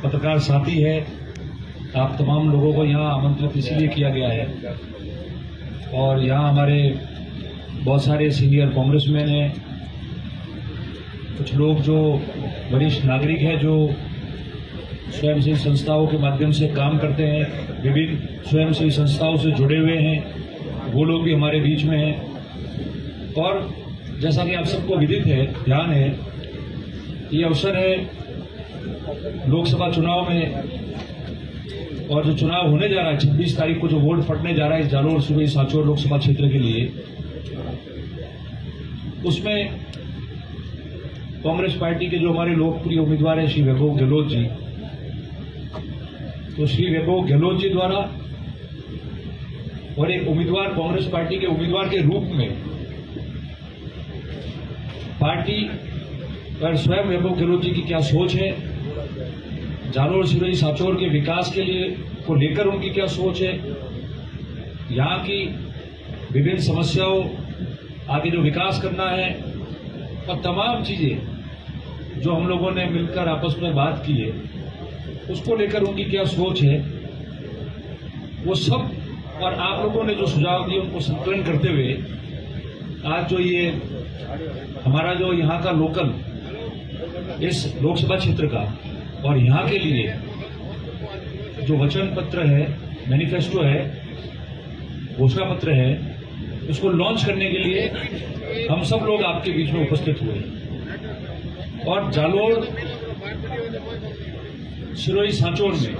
पत्रकार साथी है, आप तमाम लोगों को यहाँ आमंत्रित इसलिए किया गया है और यहाँ हमारे बहुत सारे सीनियर कांग्रेसमैन हैं, कुछ लोग जो वरिष्ठ नागरिक हैं जो स्वयंसेवी संस्थाओं के माध्यम से काम करते हैं, विभिन्न स्वयंसेवी संस्थाओं से जुड़े हुए हैं, वो लोग भी हमारे बीच में हैं। और जैसा कि आप सबको विदित है, ध्यान है, ये अवसर है लोकसभा चुनाव में, और जो चुनाव होने जा रहा है 26 तारीख को जो वोट फटने जा रहा है जालोर सिरोही सांचौर लोकसभा क्षेत्र के लिए, उसमें कांग्रेस पार्टी के जो हमारे लोकप्रिय उम्मीदवार हैं श्री वैभव गहलोत जी, तो श्री वैभव गहलोत जी द्वारा और एक उम्मीदवार कांग्रेस पार्टी के उम्मीदवार के रूप में पार्टी पर स्वयं वैभव गहलोत जी की क्या सोच है, जालोर सिरोही सांचौर के विकास के लिए को लेकर उनकी क्या सोच है, यहाँ की विभिन्न समस्याओं आगे जो विकास करना है और तमाम चीजें जो हम लोगों ने मिलकर आपस में बात की है उसको लेकर उनकी क्या सोच है, वो सब और आप लोगों ने जो सुझाव दिए उनको संकलन करते हुए आज जो ये हमारा जो यहाँ का लोकल इस लोकसभा क्षेत्र का और यहाँ के लिए जो वचन पत्र है, मैनिफेस्टो है, घोषणा पत्र है, उसको लॉन्च करने के लिए हम सब लोग आपके बीच में उपस्थित हुए और जालोर सिरोही सांचौर में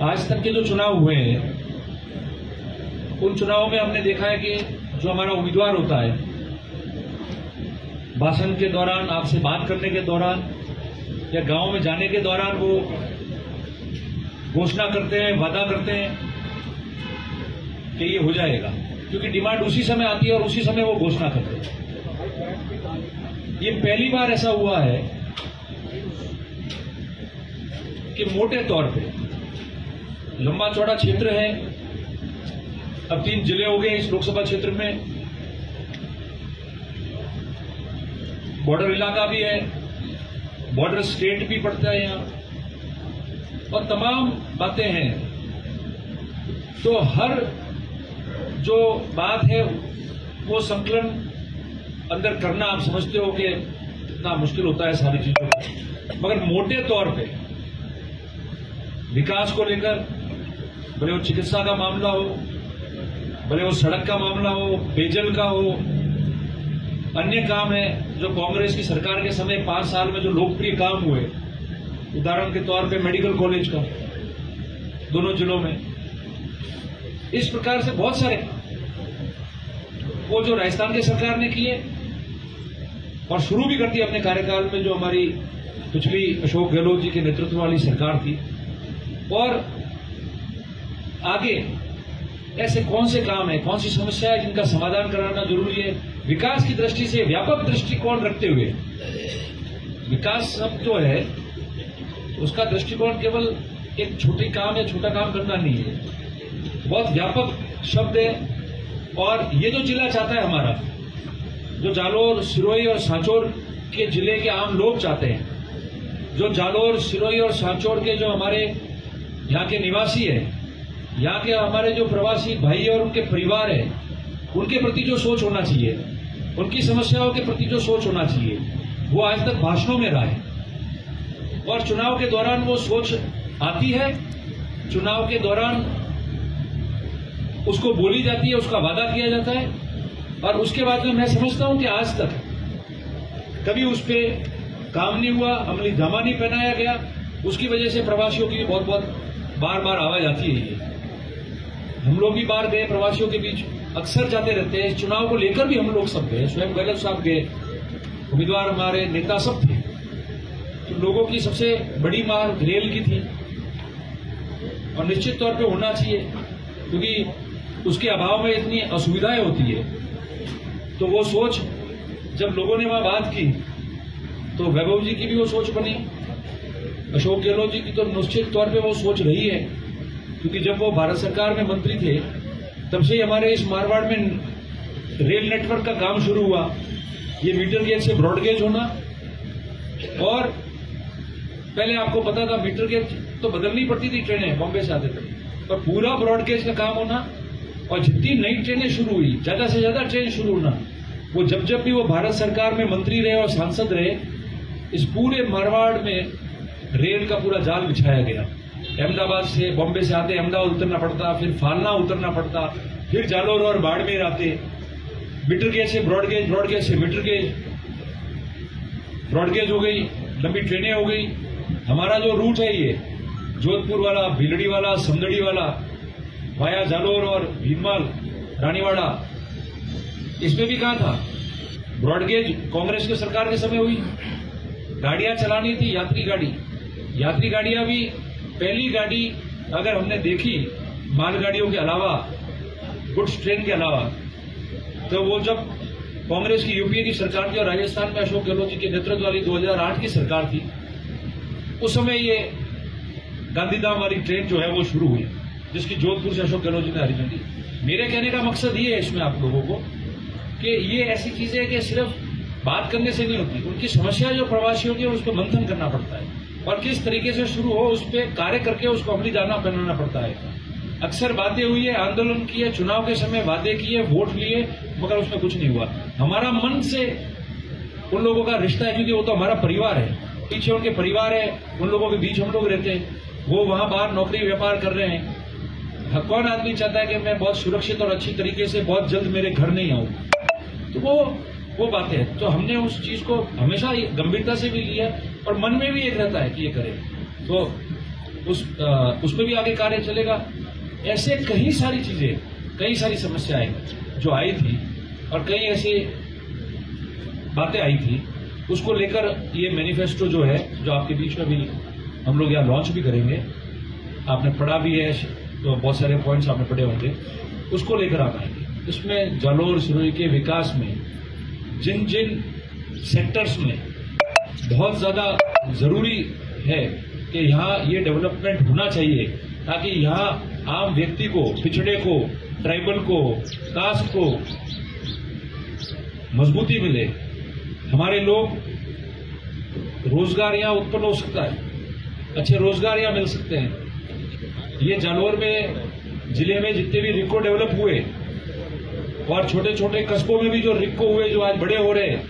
आज तक के जो चुनाव हुए हैं उन चुनावों में हमने देखा है कि जो हमारा उम्मीदवार होता है भाषण के दौरान, आपसे बात करने के दौरान या गांव में जाने के दौरान वो घोषणा करते हैं, वादा करते हैं कि ये हो जाएगा, क्योंकि डिमांड उसी समय आती है और उसी समय वो घोषणा करते हैं। ये पहली बार ऐसा हुआ है कि मोटे तौर पे लंबा चौड़ा क्षेत्र है, अब 3 जिले हो गए इस लोकसभा क्षेत्र में, बॉर्डर इलाका भी है, बॉर्डर स्टेट भी पड़ता है यहाँ और तमाम बातें हैं। तो हर जो बात है वो संकलन अंदर करना आप समझते हो कि कितना मुश्किल होता है सारी चीजों का, मगर मोटे तौर पे विकास को लेकर, भले वो चिकित्सा का मामला हो, भले वो सड़क का मामला हो, पेयजल का हो, अन्य काम है जो कांग्रेस की सरकार के समय 5 साल में जो लोकप्रिय काम हुए, उदाहरण के तौर पे मेडिकल कॉलेज का दोनों जिलों में, इस प्रकार से बहुत सारे वो जो राजस्थान की सरकार ने किए और शुरू भी कर दिया अपने कार्यकाल में जो हमारी पिछली अशोक गहलोत जी के नेतृत्व वाली सरकार थी। और आगे ऐसे कौन से काम है, कौन सी समस्या है जिनका समाधान कराना जरूरी है, विकास की दृष्टि से व्यापक दृष्टिकोण रखते हुए। विकास शब्द जो है उसका दृष्टिकोण केवल एक छोटी काम या छोटा काम करना नहीं है, बहुत व्यापक शब्द है। और ये जो जिला चाहता है हमारा, जो जालोर सिरोही और सांचौर के जिले के आम लोग चाहते हैं, जो जालोर सिरोही और सांचौर के जो हमारे यहाँ के निवासी है, यहाँ के हमारे जो प्रवासी भाई और उनके परिवार है, उनके प्रति जो सोच होना चाहिए, उनकी समस्याओं के प्रति जो सोच होना चाहिए, वो आज तक भाषणों में रहा है और चुनाव के दौरान वो सोच आती है, चुनाव के दौरान उसको बोली जाती है, उसका वादा किया जाता है और उसके बाद में मैं समझता हूं कि आज तक कभी उस पर काम नहीं हुआ, अमली धामा नहीं पहनाया गया। उसकी वजह से प्रवासियों की बहुत बार आवाज आती है। ये हम लोग भी बाहर गए, प्रवासियों के बीच अक्सर जाते रहते हैं, चुनाव को लेकर भी हम लोग सब गए, स्वयं गहलोत साहब गए, उम्मीदवार हमारे नेता सब थे। तो लोगों की सबसे बड़ी मार रेल की थी और निश्चित तौर पे होना चाहिए, क्योंकि उसके अभाव में इतनी असुविधाएं होती है। तो वो सोच जब लोगों ने वहां बात की तो वैभव जी की भी वो सोच बनी, अशोक गहलोत जी की तो निश्चित तौर पे वो सोच रही है, क्योंकि जब वो भारत सरकार में मंत्री थे तब से ही हमारे इस मारवाड़ में रेल नेटवर्क का काम शुरू हुआ, ये मीटर गेज से ब्रॉड गेज होना और पहले आपको पता था मीटर गेज तो बदलनी पड़ती थी, ट्रेनें बॉम्बे से आते थे, पर पूरा ब्रॉडगेज का काम होना और जितनी नई ट्रेनें शुरू हुई, ज्यादा से ज्यादा ट्रेन शुरू होना, वो जब भी वो भारत सरकार में मंत्री रहे और सांसद रहे, इस पूरे मारवाड़ में रेल का पूरा जाल बिछाया गया। अहमदाबाद से बॉम्बे से आते अहमदाबाद उतरना पड़ता, फिर फालना उतरना पड़ता, फिर जालोर और बाड़मेर आते, मीटर गेज से ब्रॉडगेज, ब्रॉडगेज से मीटर गेज, ब्रॉडगेज हो गई, लंबी ट्रेनें हो गई। हमारा जो रूट है ये जोधपुर वाला, भीलड़ी वाला, समदड़ी वाला, वाया जालोर और भीनमाल, रानीवाड़ा, इसमें भी कहा था ब्रॉडगेज कांग्रेस की सरकार के समय हुई। गाड़ियां चलानी थी, यात्री गाड़ी, यात्री गाड़ियां भी पहली गाड़ी अगर हमने देखी मालगाड़ियों के अलावा, गुड्स ट्रेन के अलावा, तो वो जब कांग्रेस की यूपीए की सरकार थी और राजस्थान में अशोक गहलोत जी के नेतृत्व वाली 2008 की सरकार थी, उस समय ये गांधीधाम वाली ट्रेन जो है वो शुरू हुई, जिसकी जोधपुर से अशोक गहलोत जी ने हरी झंडी। मेरे कहने का मकसद ये है इसमें आप लोगों को कि ये ऐसी चीजें कि सिर्फ बात करने से नहीं होती, उनकी समस्या जो प्रवासियों की है उस पर मंथन करना पड़ता है और किस तरीके से शुरू हो उस पर कार्य करके उसको अमली जाना बनाना पड़ता है। अक्सर बातें हुई है, आंदोलन किए, चुनाव के समय वादे किए, वोट लिए, मगर उसमें कुछ नहीं हुआ। हमारा मन से उन लोगों का रिश्ता है, क्योंकि वो तो हमारा परिवार है, पीछे उनके परिवार है, उन लोगों के बीच हम लोग रहते हैं, वो वहां बाहर नौकरी व्यापार कर रहे हैं। कौन आदमी चाहता है कि मैं बहुत सुरक्षित और अच्छी तरीके से बहुत जल्द मेरे घर नहीं आऊं? तो वो बातें हैं। तो हमने उस चीज को हमेशा गंभीरता से भी लिया और मन में भी एक रहता है कि ये करें, तो उस पर भी आगे कार्य चलेगा। ऐसे कई सारी चीजें, कई सारी समस्याएं जो आई थी और कई ऐसी बातें आई थी, उसको लेकर ये मैनिफेस्टो जो है, जो आपके बीच में भी हम लोग यहाँ लॉन्च भी करेंगे, आपने पढ़ा भी है तो बहुत सारे पॉइंट्स आपने पढ़े होंगे, उसको लेकर आप आएंगे। इसमें जालोर सिरोही के विकास में जिन जिन सेक्टर्स में बहुत ज्यादा जरूरी है कि यहाँ ये डेवलपमेंट होना चाहिए, ताकि यहाँ आम व्यक्ति को, पिछड़े को, ट्राइबल को, कास्ट को मजबूती मिले, हमारे लोग रोजगार यहाँ उत्पन्न हो सकता है, अच्छे रोजगार यहाँ मिल सकते हैं। ये जालोर में जिले में जितने भी रिक्को डेवलप हुए और छोटे छोटे कस्बों में भी जो रिक्को हुए, जो आज बड़े हो रहे हैं,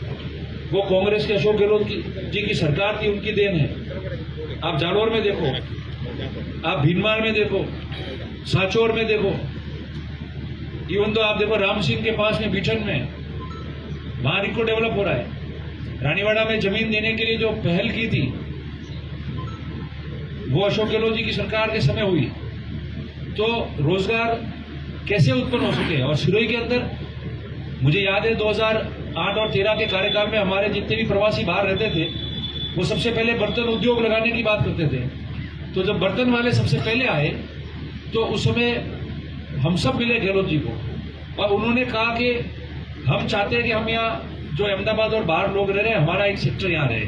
वो कांग्रेस के अशोक गहलोत जी की सरकार थी, उनकी देन है। आप जालोर में देखो, आप भीनमाल में देखो, सांचौर में देखो, इवन तो आप देखो राम सिंह के पास में बीठन में, वहां रिक्को डेवलप हो रहा है। रानीवाड़ा में जमीन देने के लिए जो पहल की थी वो अशोक गहलोत जी की सरकार के समय हुई। तो रोजगार कैसे उत्पन्न हो सके। और सिरोही के अंदर मुझे याद है 2008 और 13 के कार्यकाल में हमारे जितने भी प्रवासी बाहर रहते थे, वो सबसे पहले बर्तन उद्योग लगाने की बात करते थे। तो जब बर्तन वाले सबसे पहले आए तो उस समय हम सब मिले गहलोत जी को और उन्होंने कहा कि हम चाहते हैं कि हम यहाँ जो अहमदाबाद और बाहर लोग रह रहे हैं, हमारा एक सेक्टर यहाँ रहे।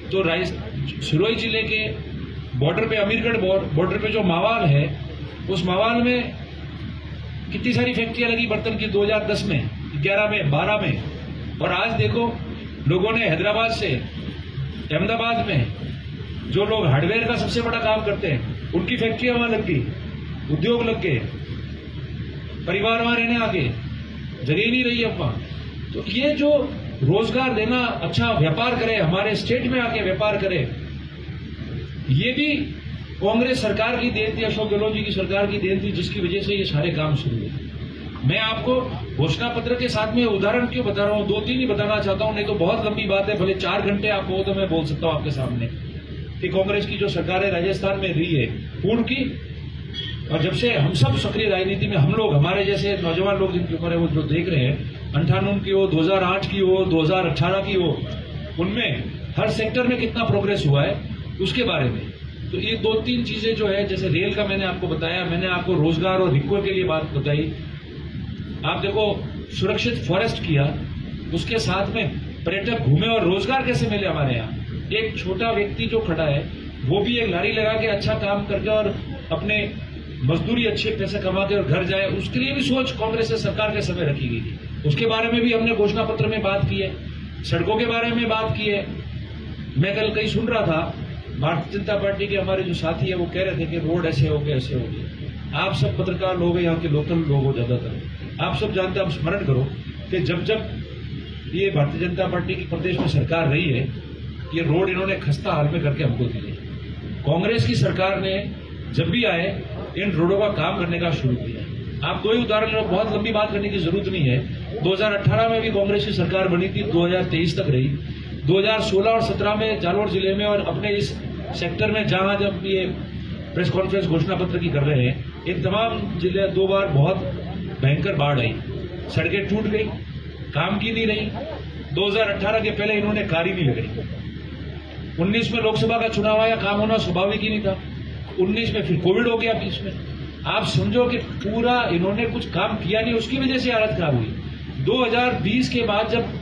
तो सिरोही जिले के बॉर्डर पे, अमीरगढ़ बॉर्डर पे जो मावाल है, उस मावाल में कितनी सारी फैक्ट्रियां लगी बर्तन की 2010 में, 11 में, 12 में। और आज देखो लोगों ने हैदराबाद से, अहमदाबाद में जो लोग हार्डवेयर का सबसे बड़ा काम करते हैं, उनकी फैक्ट्रियां वहां लग गई, उद्योग लग गए, परिवार वहां रहने आगे, जगह नहीं रही अब वहां। तो ये जो रोजगार देना, अच्छा व्यापार करे, हमारे स्टेट में आके व्यापार करे, ये भी कांग्रेस सरकार की देन थी, अशोक गहलोत जी की सरकार की देन थी, जिसकी वजह से ये सारे काम शुरू हुए। मैं आपको घोषणा पत्र के साथ में उदाहरण क्यों बता रहा हूं, 2-3 ही बताना चाहता हूं, नहीं तो बहुत लंबी बात है। भले 4 घंटे आप हो तो मैं बोल सकता हूं आपके सामने कि कांग्रेस की जो सरकार है राजस्थान में रही है पूर्ण की, और जब से हम सब सक्रिय राजनीति में, हम लोग, हमारे जैसे नौजवान लोग जिनकी उम्र है वो जो देख रहे हैं, 98 की हो, 2008 की हो, 2018 की हो, उनमें हर सेक्टर में कितना प्रोग्रेस हुआ है उसके बारे में। तो ये 2-3 चीजें जो है, जैसे रेल का मैंने आपको बताया, मैंने आपको रोजगार और रिक्को के लिए बात बताई। आप देखो सुरक्षित फॉरेस्ट किया, उसके साथ में पर्यटक घूमे और रोजगार कैसे मिले हमारे यहाँ। एक छोटा व्यक्ति जो खड़ा है वो भी एक लारी लगा के अच्छा काम करके और अपने मजदूरी अच्छे पैसे कमा के और घर जाए, उसके लिए भी सोच कांग्रेस सरकार के समय रखी गई थी। उसके बारे में भी हमने घोषणा पत्र में बात की है, सड़कों के बारे में बात की है। मैं कल कहीं सुन रहा था भारतीय जनता पार्टी के हमारे जो साथी है वो कह रहे थे कि रोड ऐसे हो गए ऐसे हो गए। आप सब पत्रकार लोग हैं, यहाँ के लोकल लोग हो ज्यादातर, आप सब जानते हैं। आप स्मरण करो कि जब जब ये भारतीय जनता पार्टी की प्रदेश में सरकार रही है, ये रोड इन्होंने खस्ता हाल में करके हमको दिए। कांग्रेस की सरकार ने जब भी आए इन रोडों का काम करने का शुरू किया। आप दो ही उदाहरण लो, बहुत लंबी बात करने की जरूरत नहीं है। 2018 में भी कांग्रेस की सरकार बनी थी, 2023 तक रही। 2016 और 17 में जालोर जिले में और अपने इस सेक्टर में जहां जब ये प्रेस कॉन्फ्रेंस घोषणा पत्र की कर रहे हैं, इन तमाम जिले 2 बार बहुत भयंकर बाढ़ आई, सड़कें टूट गई, काम की नहीं रही। 2018 के पहले इन्होंने कार ही नहीं लगाई। 19 में लोकसभा का चुनाव आया, काम होना स्वाभाविक ही नहीं था। 19 में फिर कोविड हो गया बीच में। आप समझो कि पूरा इन्होंने कुछ काम किया नहीं, उसकी वजह से हालत खराब हुई। 2020 के बाद जब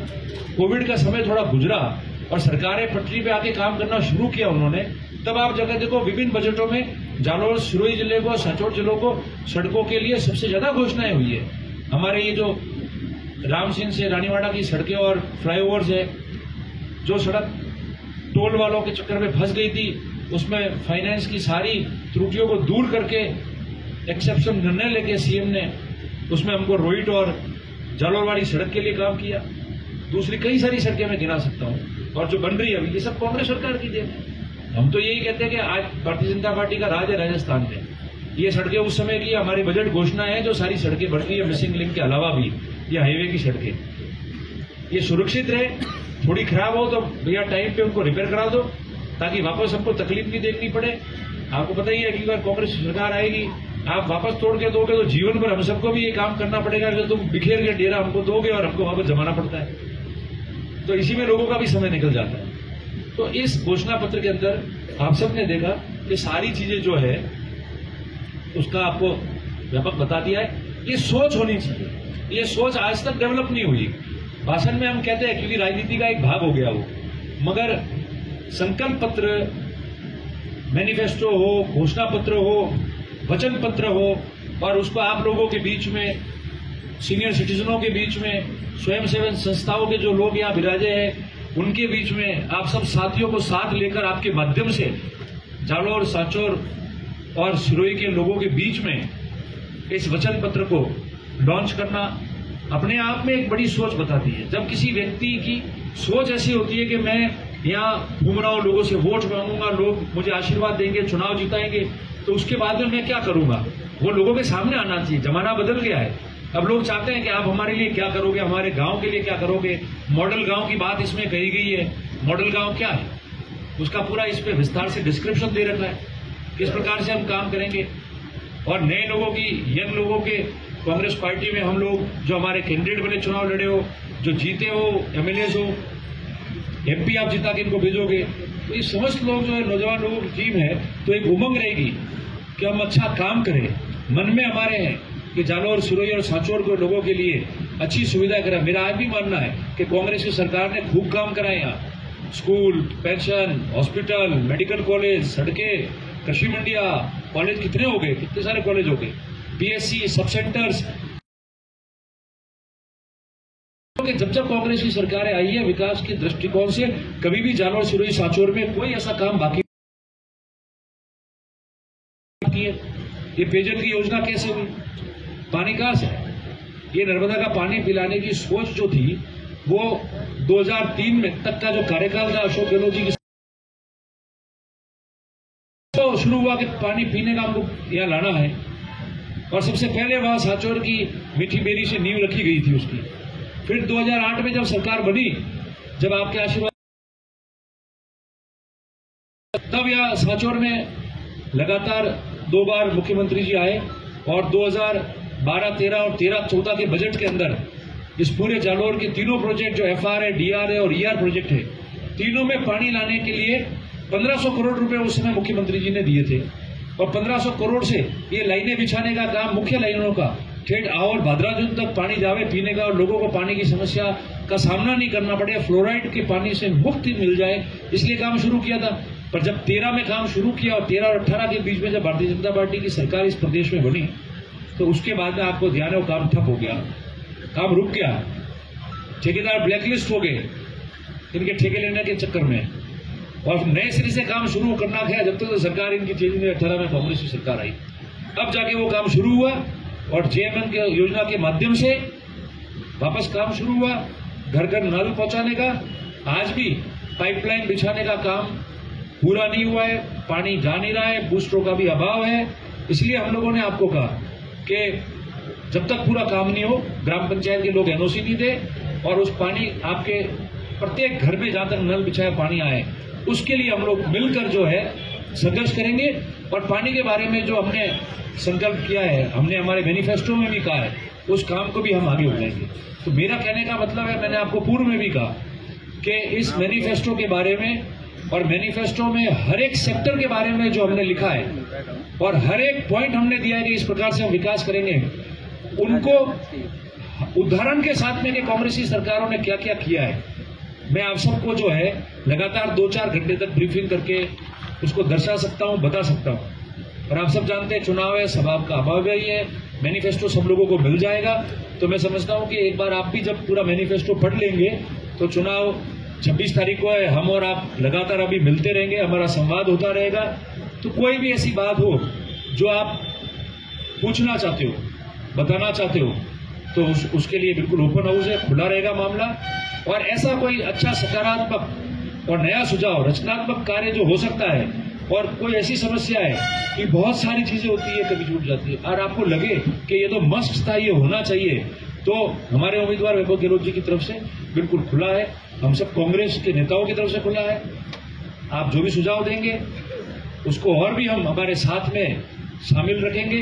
कोविड का समय थोड़ा गुजरा और सरकारें पटरी पे आके काम करना शुरू किया उन्होंने, तब आप जगह देखो विभिन्न बजटों में जालोर सिरोही जिले को, सांचौर जिलों को सड़कों के लिए सबसे ज्यादा घोषणाएं हुई है। हमारे ये जो रामसिंह से रानीवाड़ा की सड़कें और फ्लाईओवर्स है, जो सड़क टोल वालों के चक्कर में फंस गई थी, उसमें फाइनेंस की सारी त्रुटियों को दूर करके एक्सेप्शन निर्णय लेके सीएम ने उसमें हमको रोहित और जालोर वाली सड़क के लिए काम किया। दूसरी कई सारी सड़कें मैं गिना सकता हूं, और जो बन रही है अभी, ये सब कांग्रेस सरकार की देन है। हम तो यही कहते हैं कि आज भारतीय जनता पार्टी का राज है राजस्थान में। ये सड़कें उस समय की हमारी बजट घोषणा है, जो सारी सड़कें बढ़ रही है मिसिंग लिंक के अलावा भी, ये हाईवे की सड़कें, ये सुरक्षित रहे। थोड़ी खराब हो तो भैया टाइम पे उनको रिपेयर करा दो, ताकि वापस हमको तकलीफ नहीं देखनी पड़े। आपको पता ही है कि बार कांग्रेस सरकार आएगी, आप वापस तोड़ के दोगे तो जीवन भर हम सबको भी ये काम करना पड़ेगा। अगर तुम बिखेर के डेरा हमको दोगे और हमको वापस जमाना पड़ता है, तो इसी में लोगों का भी समय निकल जाता है। तो इस घोषणा पत्र के अंदर आप सबने देखा कि सारी चीजें जो है उसका आपको व्यापक बता दिया है। ये सोच होनी चाहिए, ये सोच आज तक डेवलप नहीं हुई। भाषण में हम कहते हैं क्योंकि राजनीति का एक भाग हो गया वो, मगर संकल्प पत्र, मैनिफेस्टो हो, घोषणा पत्र हो, वचन पत्र हो, और उसको आप लोगों के बीच में, सीनियर सिटीजनों के बीच में, स्वयंसेवी संस्थाओं के जो लोग यहाँ विराजे हैं उनके बीच में, आप सब साथियों को साथ लेकर आपके माध्यम से जालोर, सांचौर और सिरोही के लोगों के बीच में इस वचन पत्र को लॉन्च करना अपने आप में एक बड़ी सोच बताती है। जब किसी व्यक्ति की सोच ऐसी होती है कि मैं यहाँ घूम रहा हूँ, लोगों से वोट मांगूंगा, लोग मुझे आशीर्वाद देंगे, चुनाव जिताएंगे, तो उसके बाद में मैं क्या करूंगा, वो लोगों के सामने आना चाहिए। जमाना बदल गया है, अब लोग चाहते हैं कि आप हमारे लिए क्या करोगे, हमारे गांव के लिए क्या करोगे। मॉडल गांव की बात इसमें कही गई है। मॉडल गांव क्या है, उसका पूरा इस पे विस्तार से डिस्क्रिप्शन दे रखा है, किस प्रकार से हम काम करेंगे। और नए लोगों की, यंग लोगों के, कांग्रेस पार्टी में हम लोग जो हमारे कैंडिडेट बने, चुनाव लड़े हो, जो जीते हो, एमएलए हो, एमपी आप जिता के इनको भेजोगे, तो ये समस्त लोग जो है नौजवान लोगों की टीम है, तो एक उमंग रहेगी कि हम अच्छा काम करें। मन में हमारे हैं कि जालोर, सिरोही और सांचौर के लोगों के लिए अच्छी सुविधा करें। मेरा आज भी मानना है कि कांग्रेस की सरकार ने खूब काम करा है यहाँ। School, pension, hospital, medical college, सड़कें, कृषि मंडिया, कॉलेज कितने हो गए, कितने सारे कॉलेज हो गए, पीएससी, सब सेंटर्स। जब जब कांग्रेस की सरकारें आई है, विकास के दृष्टिकोण से कभी भी जालोर, सिरोही, सांचौर में कोई ऐसा काम बाकी है। ये पेयजल की योजना कैसे हुई, पानी कहां से, ये नर्मदा का पानी पिलाने की सोच जो थी वो 2003 में तक का जो कार्यकाल था अशोक गहलोत जी की, तो शुरू हुआ कि पानी पीने का हमको यहाँ लाना है। और सबसे पहले वहां सांचौर की मीठी बेरी से नींव रखी गई थी उसकी। फिर 2008 में जब सरकार बनी, जब आपके आशीर्वाद, तब यहाँ सांचौर में लगातार 2 बार मुख्यमंत्री जी आए और 2012, 13 और 13-14 के बजट के अंदर इस पूरे जालोर के तीनों प्रोजेक्ट जो एफआर है, डीआर है और ईआर प्रोजेक्ट है, तीनों में पानी लाने के लिए 1500 करोड़ रुपए उस समय मुख्यमंत्री जी ने दिए थे। और 1500 करोड़ से ये लाइनें बिछाने का काम, मुख्य लाइनों का, ठेठ आओर भादराजुन तक पानी जावे पीने का, और लोगों को पानी की समस्या का सामना नहीं करना पड़े, फ्लोराइड के पानी से मुक्ति मिल जाए, इसलिए काम शुरू किया था। पर जब 13 में काम शुरू किया और 13 और 18 के बीच में जब भारतीय जनता पार्टी की सरकार इस प्रदेश में बनी, तो उसके बाद में आपको ध्यान है वो काम ठप हो गया, काम रुक गया। ठेकेदार ब्लैकलिस्ट हो गए इनके ठेके लेने के चक्कर में। और नए सिरे से काम शुरू करना था जब तक तो सरकार इनकी चेंज नहीं, 18 में कांग्रेस की सरकार आई, अब जाके वो काम शुरू हुआ और जेएमएन के योजना के माध्यम से वापस काम शुरू हुआ, घर घर नल पहुंचाने का। आज भी पाइपलाइन बिछाने का काम पूरा नहीं हुआ है, पानी जा नहीं रहा है, बूस्टरों का भी अभाव है। इसलिए हम लोगों ने आपको कहा कि जब तक पूरा काम नहीं हो, ग्राम पंचायत के लोग एनओसी नहीं दे और उस पानी आपके प्रत्येक घर में जहां तक नल बिछाया पानी आए, उसके लिए हम लोग मिलकर जो है संघर्ष करेंगे। और पानी के बारे में जो हमने संकल्प किया है, हमने हमारे मैनिफेस्टो में भी कहा है, उस काम को भी हम आगे बढ़ाएंगे। तो मेरा कहने का मतलब है, मैंने आपको पूर्व में भी कहा कि इस मैनिफेस्टो के बारे में और मैनिफेस्टो में हर एक सेक्टर के बारे में जो हमने लिखा है और हर एक पॉइंट हमने दिया है कि इस प्रकार से हम विकास करेंगे, उनको उदाहरण के साथ में कि कांग्रेसी सरकारों ने क्या क्या किया है, मैं आप सबको जो है लगातार 2-4 घंटे तक ब्रीफिंग करके उसको दर्शा सकता हूं, बता सकता हूं। और आप सब जानते हैं चुनाव है, सवाब का अभाव ही है, मैनिफेस्टो सब लोगों को मिल जाएगा। तो मैं समझता हूं कि एक बार आप भी जब पूरा मैनिफेस्टो पढ़ लेंगे तो चुनाव 26 तारीख को है, हम और आप लगातार अभी मिलते रहेंगे, हमारा संवाद होता रहेगा। तो कोई भी ऐसी बात हो जो आप पूछना चाहते हो, बताना चाहते हो, तो उसके लिए बिल्कुल ओपन हाउस है, खुला रहेगा मामला। और ऐसा कोई अच्छा सकारात्मक और नया सुझाव, रचनात्मक कार्य जो हो सकता है, और कोई ऐसी समस्या है कि बहुत सारी चीजें होती है, कभी छूट जाती है, और आपको लगे कि ये तो मस्ट था, ये होना चाहिए, तो हमारे उम्मीदवार वैभव गहलोत जी की तरफ से बिल्कुल खुला है, हम सब कांग्रेस के नेताओं की तरफ से खुला है। आप जो भी सुझाव देंगे उसको और भी हम हमारे साथ में शामिल रखेंगे।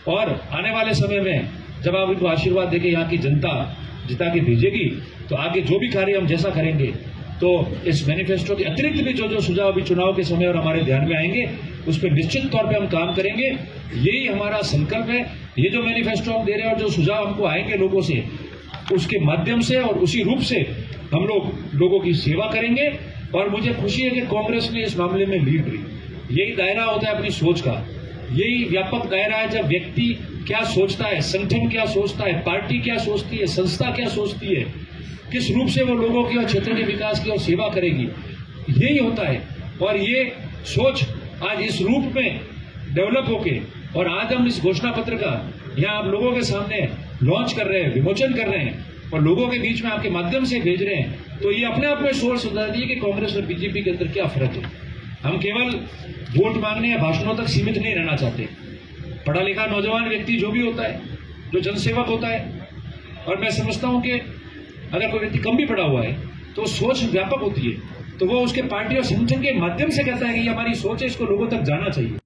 और आने वाले समय में जब आप इनको आशीर्वाद देके यहाँ की जनता जिता के भेजेगी, तो आगे जो भी कार्य हम जैसा करेंगे, तो इस मैनिफेस्टो के अतिरिक्त भी जो जो सुझाव अभी चुनाव के समय और हमारे ध्यान में आएंगे, उस पर निश्चित तौर पे हम काम करेंगे। यही हमारा संकल्प है। ये जो मैनिफेस्टो हम दे रहे हैं और जो सुझाव हमको आएंगे लोगों से, उसके माध्यम से और उसी रूप से हम लोग लोगों की सेवा करेंगे। और मुझे खुशी है कि कांग्रेस ने इस मामले में लीड ली। यही दायरा होता है अपनी सोच का, यही व्यापक दायरा है जब व्यक्ति क्या सोचता है, संगठन क्या सोचता है, पार्टी क्या सोचती है, संस्था क्या सोचती है, किस रूप से वो लोगों की और क्षेत्र के विकास की और सेवा करेगी, यही होता है। और ये सोच आज इस रूप में डेवलप होके, और आज हम इस घोषणा पत्र का यहाँ आप लोगों के सामने लॉन्च कर रहे हैं, विमोचन कर रहे हैं और लोगों के बीच में आपके माध्यम से भेज रहे हैं, तो ये अपने आप में सोच बता दी कि कांग्रेस और बीजेपी के अंदर क्या फर्क है। हम केवल वोट मांगने या भाषणों तक सीमित नहीं रहना चाहते। पढ़ा लिखा नौजवान व्यक्ति जो भी होता है, जो जनसेवक होता है, और मैं समझता हूं कि अगर कोई व्यक्ति कम भी पढ़ा हुआ है तो सोच व्यापक होती है, तो वो उसके पार्टी और संगठन के माध्यम से कहता है कि ये हमारी सोच है, इसको लोगों तक जाना चाहिए।